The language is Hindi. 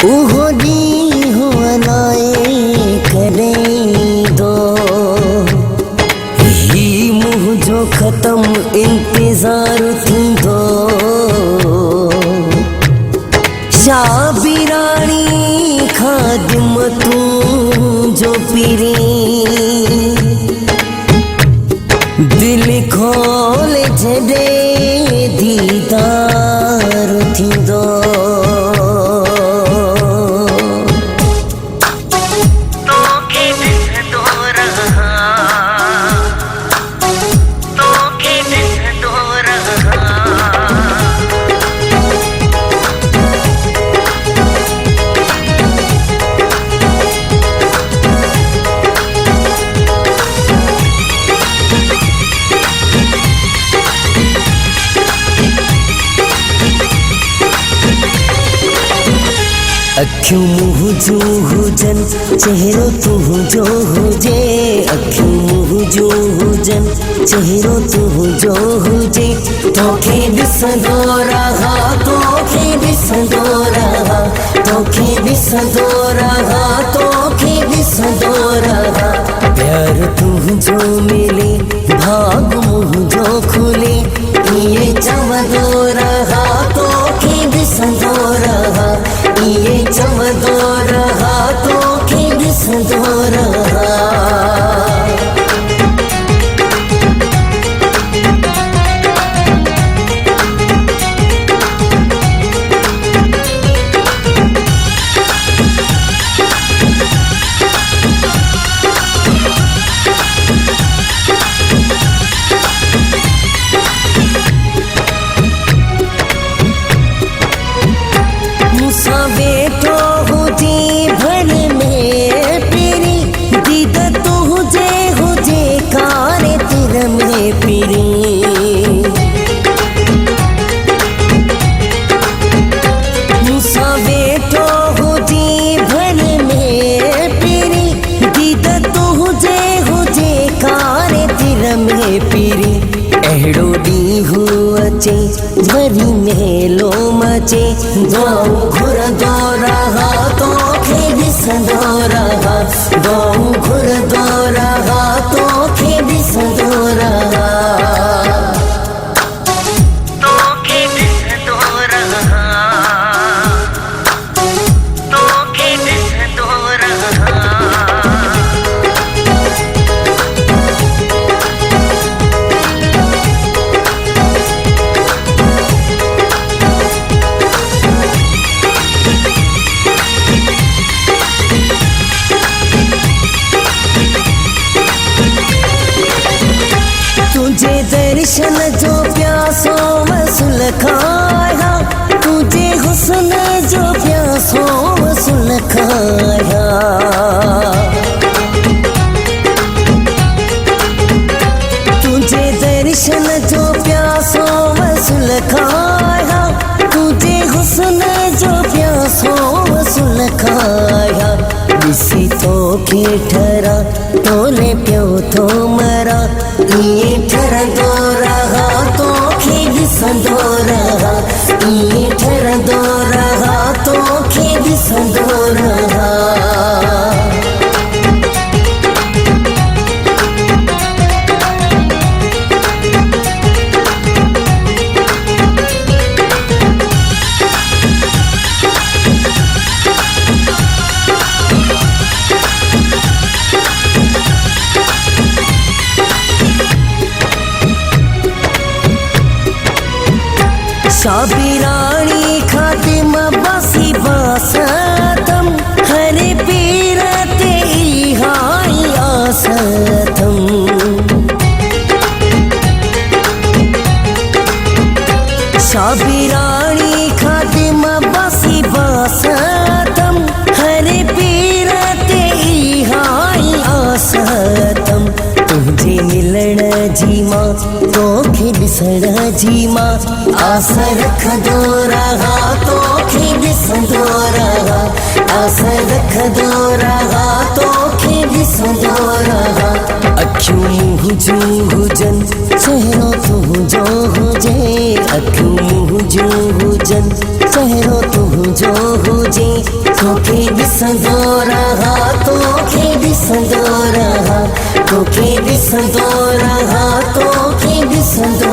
उहो ॾींहुं हो अलाए कॾहिं दो ही मुंहिंजो ख़त्म इंतज़ार थींदो। शाबिराणी ख़ादिम तूं जो पीरी दिल खोल जॾहिं दीदार थींदो। अखियूं मुंह जूं हुजन चेहरो तुंहिंजो हुजे। अखियूं मुंह जूं हुजन चेहरो तुंहिंजो हुजे। तोखे ॾिसंदो रहा तोखे ॾिसंदो रहा तोखे ॾिसंदो रहा तोखे ॾिसंदो रहा। प्यार तुंहिंजो मिले भाग मुंहिंजो खुले इहे चवंदो रहा तोखे ॾिसंदो रहा इहे चवंदो रहा तोखे ॾिसंदो रहा। मूंसां वेठो हुजे भर में पीरी दीद तुंहिंजे हुजे कारे तिर में पीरी। मूंसां वेठो हुजे भर में पीरी दीद तुंहिंजे हुजे कारे तिर में पीरी। अहिड़ो ॾींहुं अचे वरी मेलो मचे दुआऊं घुरंदो रहा तोखे ॾिसंदो रहा दुआऊं घुरंदो रहा तोखे ॾिसंदो रहा। तोखे ॾिसंदो रहा तोखे ॾिसंदो रहा। तुझे दर्शन जो प्यासो वसूल खाया तुझे हुस्न जो प्यासो वसूल खाया। तुझे दर्शन जो प्यासो वसूल खाया तुझे हुस्न जो प्यासो वसूल खाया। ॾिसी तोखे ठरा तोले पियो थो मरा इहे ठरंदो रहा तोखे ॾिसंदो रहा इहे ठरंदो रहा तोखे ॾिसंदो रहा। शाबिराणी खादिम बासी बासतम हरे पीर ते हाई आसतम। शाबिराणी खादिम बासी बासतम हरे पीर ते हाई आसतम। तुझे मिलण जी मां तोखे ॾिसण जी मां आस रखंदो रहा तोखे ॾिसंदो रहा आस रखंदो रहा तोखे ॾिसंदो रहा। अखियूं मुंह जूं हुजन चेहरो तुंहिंजो हुजे अखियूं मुंह जूं हुजन चेहरो तुंहिंजो हुजे तोखे ॾिसंदो रहा, तोखे ॾिसंदो रहा, तोखे ॾिसंदो रहा, तोखे ॾिसंदो